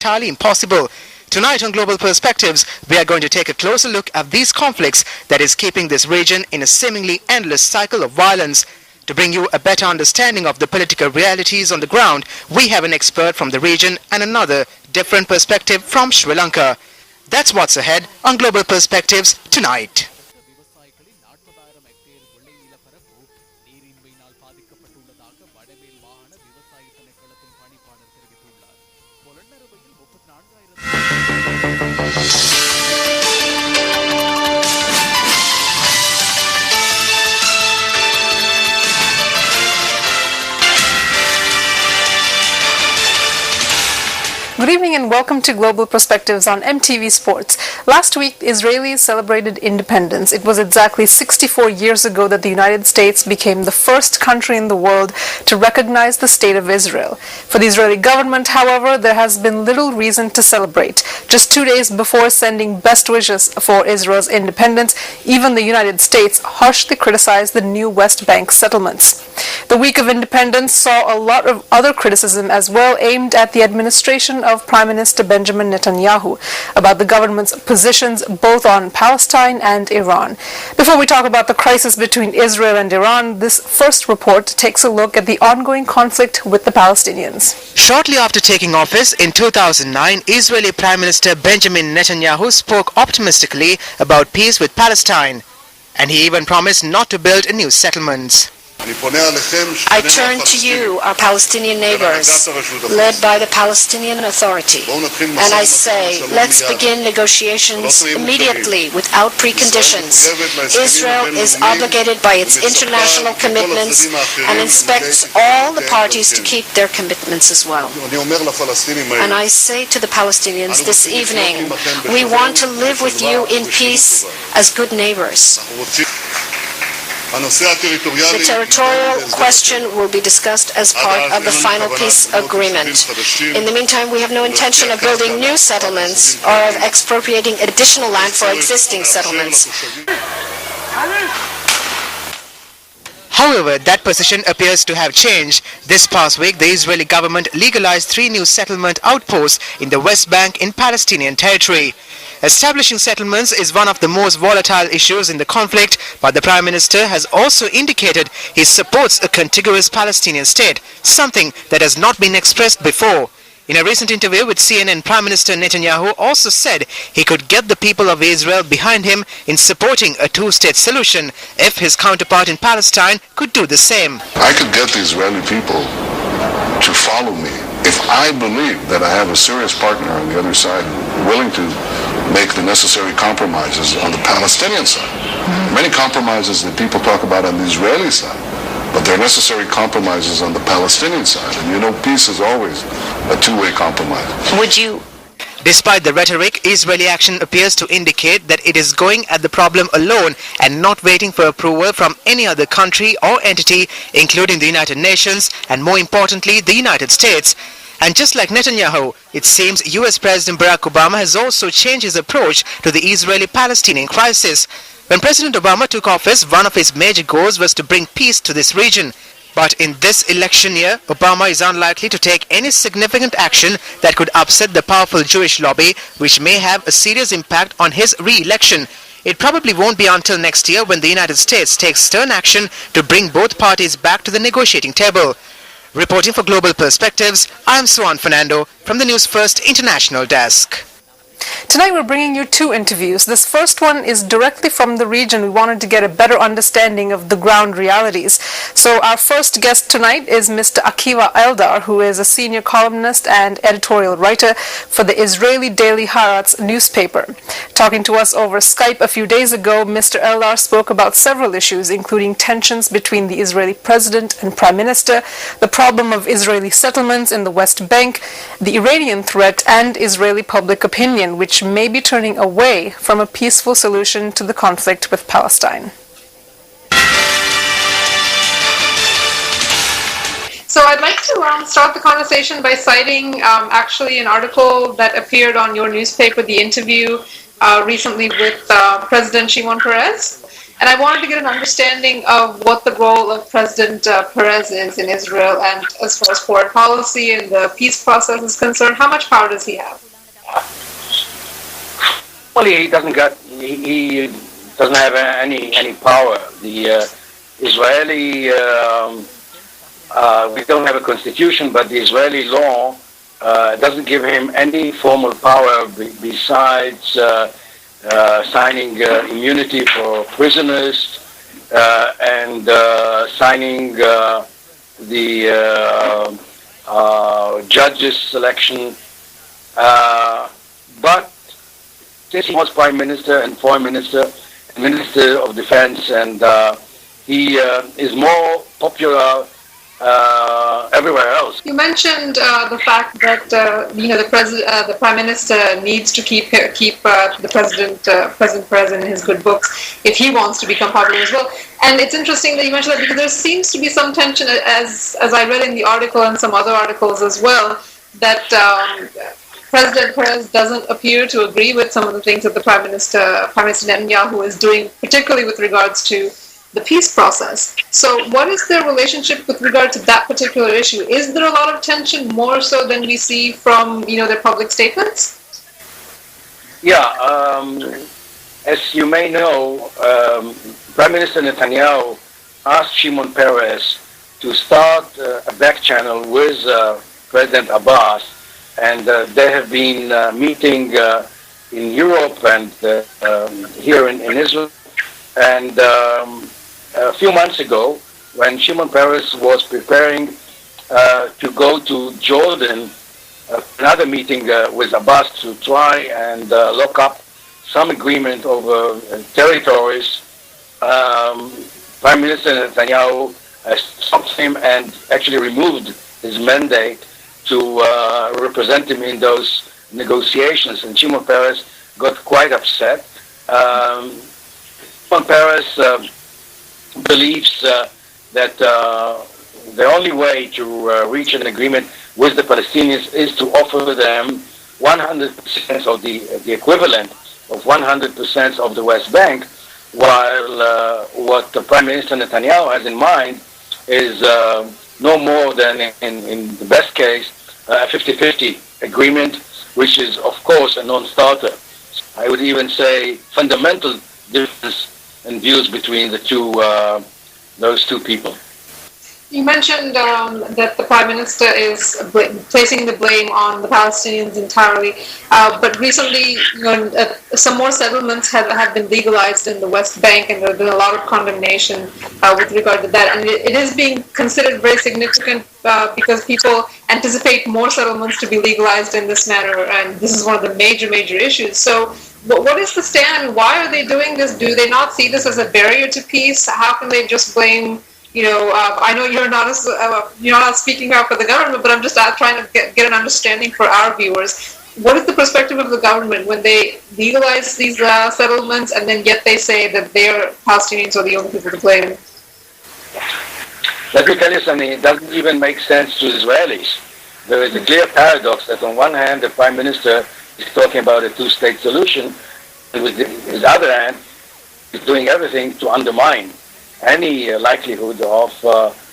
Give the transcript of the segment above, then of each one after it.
entirely impossible. Tonight on Global Perspectives, we are going to take a closer look at these conflicts that is keeping this region in a seemingly endless cycle of violence. To bring you a better understanding of the political realities on the ground, we have an expert from the region and another different perspective from Sri Lanka. That's what's ahead on Global Perspectives tonight. Good evening and welcome to Global Perspectives on MTV Sports. Last week, the Israelis celebrated independence. It was exactly 64 years ago that the United States became the first country in the world to recognize the State of Israel. For the Israeli government, however, there has been little reason to celebrate. Just 2 days before sending best wishes for Israel's independence, even the United States harshly criticized the new West Bank settlements. The week of independence saw a lot of other criticism as well, aimed at the administration of Prime Minister Benjamin Netanyahu about the government's positions both on Palestine and Iran. Before we talk about the crisis between Israel and Iran, this first report takes a look at the ongoing conflict with the Palestinians. Shortly after taking office in 2009, Israeli Prime Minister Benjamin Netanyahu spoke optimistically about peace with Palestine, and he even promised not to build new settlements. I turn to you, our Palestinian neighbors, led by the Palestinian Authority, and I say, let's begin negotiations immediately without preconditions. Israel is obligated by its international commitments and expects all the parties to keep their commitments as well. And I say to the Palestinians this evening, we want to live with you in peace as good neighbors. The territorial question will be discussed as part of the final peace agreement. In the meantime, we have no intention of building new settlements or of expropriating additional land for existing settlements. However, that position appears to have changed. This past week, the Israeli government legalized 3 new settlement outposts in the West Bank in Palestinian territory. Establishing settlements is one of the most volatile issues in the conflict, but the Prime Minister has also indicated he supports a contiguous Palestinian state, something that has not been expressed before. In a recent interview with CNN, Prime Minister Netanyahu also said he could get the people of Israel behind him in supporting a two-state solution if his counterpart in Palestine could do the same. I could get the Israeli people to follow me if I believe that I have a serious partner on the other side willing to make the necessary compromises on the Palestinian side. Many compromises that people talk about on the Israeli side, but there are necessary compromises on the Palestinian side. And you know, peace is always a two-way compromise. Would you? Despite the rhetoric, Israeli action appears to indicate that it is going at the problem alone and not waiting for approval from any other country or entity, including the United Nations and, more importantly, the United States. And just like Netanyahu, it seems US President Barack Obama has also changed his approach to the Israeli-Palestinian crisis. When President Obama took office, one of his major goals was to bring peace to this region. But in this election year, Obama is unlikely to take any significant action that could upset the powerful Jewish lobby, which may have a serious impact on his re-election. It probably won't be until next year when the United States takes stern action to bring both parties back to the negotiating table. Reporting for Global Perspectives, I am Swan Fernando from the News First International Desk. Tonight we're bringing you 2 interviews. This first one is directly from the region. We wanted to get a better understanding of the ground realities. So our first guest tonight is Mr. Akiva Eldar, who is a senior columnist and editorial writer for the Israeli daily Haaretz newspaper. Talking to us over Skype a few days ago, Mr. Eldar spoke about several issues, including tensions between the Israeli president and prime minister, the problem of Israeli settlements in the West Bank, the Iranian threat, and Israeli public opinion, which may be turning away from a peaceful solution to the conflict with Palestine. So I'd like to start the conversation by citing actually an article that appeared on your newspaper, The Interview, recently with President Shimon Peres. And I wanted to get an understanding of what the role of President Perez is in Israel, and as far as foreign policy and the peace process is concerned, how much power does he have? Well, he doesn't have any power. The Israeli, we don't have a constitution, but the Israeli law doesn't give him any formal power besides signing immunity for prisoners and signing the judges' selection. But since he was Prime Minister and Foreign Minister and Minister of Defense, and he is more popular everywhere else. You mentioned the fact that the Prime Minister needs to keep the President Perez in his good books if he wants to become popular as well. And it's interesting that you mentioned that, because there seems to be some tension, as I read in the article and some other articles as well, that President Perez doesn't appear to agree with some of the things that the Prime Minister Netanyahu is doing, particularly with regards to the peace process. So what is their relationship with regard to that particular issue? Is there a lot of tension, more so than we see from their public statements? Yeah, as you may know, Prime Minister Netanyahu asked Shimon Peres to start a back channel with President Abbas, and they have been meeting in Europe and here in Israel. And a few months ago, when Shimon Peres was preparing to go to Jordan, another meeting with Abbas to try and lock up some agreement over territories, Prime Minister Netanyahu stopped him and actually removed his mandate to represent him in those negotiations. And Shimon Peres got quite upset. Shimon Peres believes that the only way to reach an agreement with the Palestinians is to offer them 100% of the equivalent of 100% of the West Bank, while what the Prime Minister Netanyahu has in mind is no more than, in the best case, a 50-50 agreement, which is, of course, a non-starter. I would even say fundamental difference in views between the those two people. You mentioned that the Prime Minister is placing the blame on the Palestinians entirely, but recently some more settlements have been legalized in the West Bank, and there has been a lot of condemnation with regard to that. And it is being considered very significant because people anticipate more settlements to be legalized in this manner, and this is one of the major issues. So what is the stand? Why are they doing this? Do they not see this as a barrier to peace? How can they just blame? I know you're not speaking out for the government, but I'm just trying to get an understanding for our viewers. What is the perspective of the government when they legalize these settlements, and then yet they say that their Palestinians are the only people to blame? Let me tell you something. It doesn't even make sense to Israelis. There is a clear paradox that on one hand, the Prime Minister is talking about a two-state solution, and with his other hand, he's doing everything to undermine any likelihood of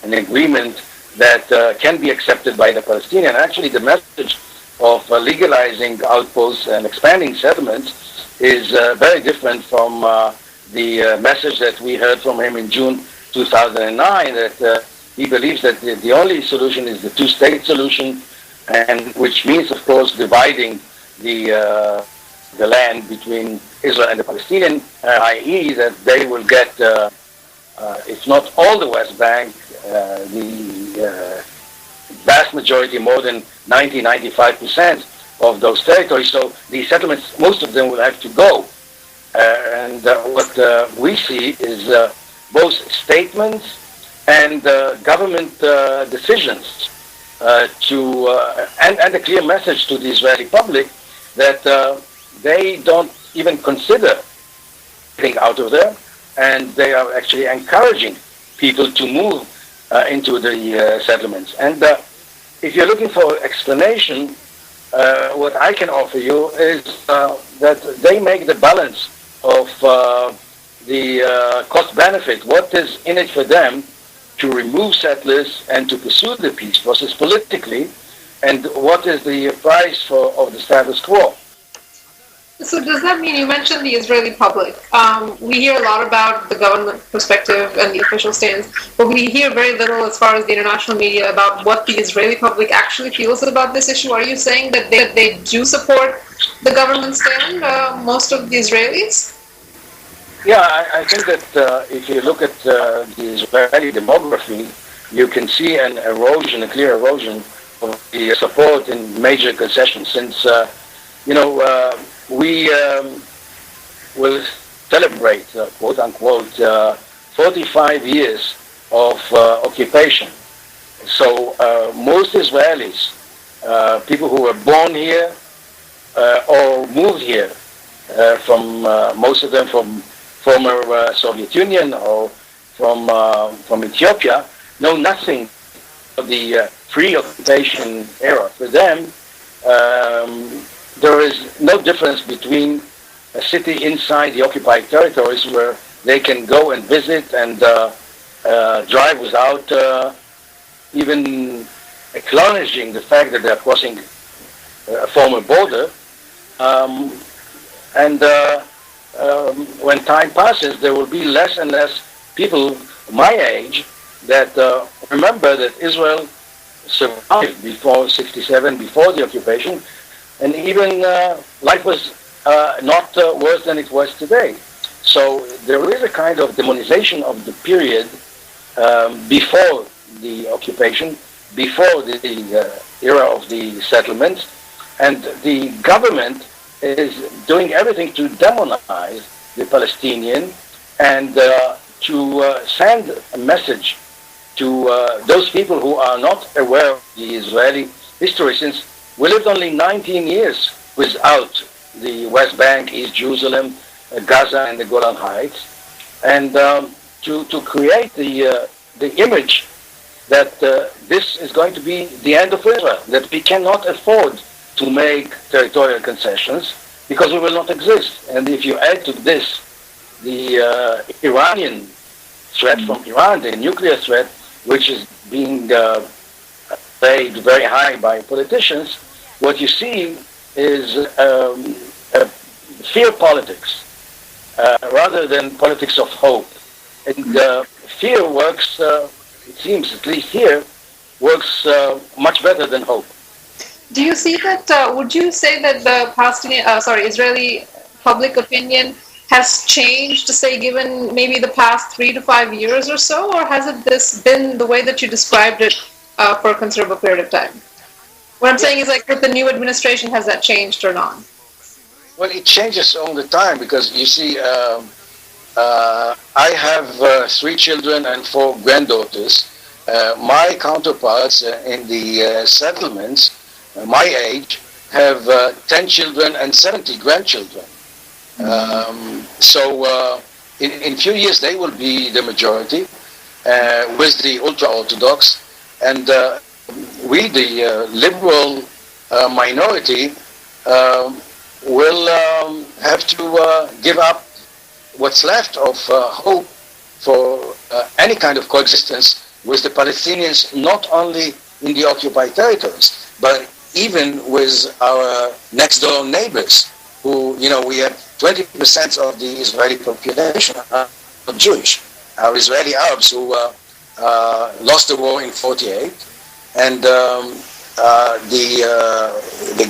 an agreement that can be accepted by the Palestinians. Actually, the message of legalizing outposts and expanding settlements is very different from the message that we heard from him in June 2009, that he believes that the only solution is the two-state solution, and which means, of course, dividing the land between Israel and the Palestinians, i.e. that they will get if not all the West Bank, the vast majority, more than 95% of those territories. So these settlements, most of them will have to go. And what we see is both statements and government decisions and a clear message to the Israeli public that they don't even consider getting out of there, and they are actually encouraging people to move into the settlements. And if you're looking for explanation, what I can offer you is that they make the balance of the cost-benefit, what is in it for them to remove settlers and to pursue the peace process politically, and what is the price of the status quo. So does that mean, you mentioned the Israeli public, we hear a lot about the government perspective and the official stance, but we hear very little as far as the international media about what the Israeli public actually feels about this issue. Are you saying that they do support the government stand, most of the Israelis? Yeah, I think that if you look at the Israeli demography, you can see an erosion, a clear erosion of the support in major concessions since, we will celebrate, quote unquote, 45 years of occupation. So most Israelis, people who were born here or moved here, from most of them from former Soviet Union or from Ethiopia, know nothing of the pre-occupation era. For them, there is no difference between a city inside the occupied territories where they can go and visit and drive without even acknowledging the fact that they're crossing a former border. When time passes, there will be less and less people my age that remember that Israel survived before 67, before the occupation, and even life was not worse than it was today. So there is a kind of demonization of the period before the occupation, before the era of the settlements, and the government is doing everything to demonize the Palestinian and to send a message to those people who are not aware of the Israeli history, since we lived only 19 years without the West Bank, East Jerusalem, Gaza, and the Golan Heights, and to create the image that this is going to be the end of Israel, that we cannot afford to make territorial concessions because we will not exist. And if you add to this the Iranian threat from Iran, the nuclear threat, which is being played very high by politicians, what you see is fear politics rather than politics of hope. And fear works, it seems, at least here, works much better than hope. Do you see that, would you say that the Israeli public opinion has changed, say, given maybe the past 3 to 5 years or so, or has it been the way that you described it for a considerable period of time? What I'm saying is, like, with the new administration, has that changed or not? Well, it changes all the time because, you see, I have 3 children and 4 granddaughters. My counterparts in the settlements, my age, have 10 children and 70 grandchildren. So in few years they will be the majority with the ultra-Orthodox, and we, the liberal minority, will have to give up what's left of hope for any kind of coexistence with the Palestinians, not only in the occupied territories, but even with our next door neighbors, who, we have 20% of the Israeli population are Jewish. Our Israeli Arabs who lost the war in 48, and the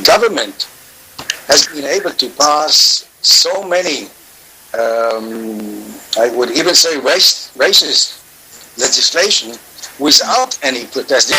government has been able to pass so many, I would even say racist legislation without any protest.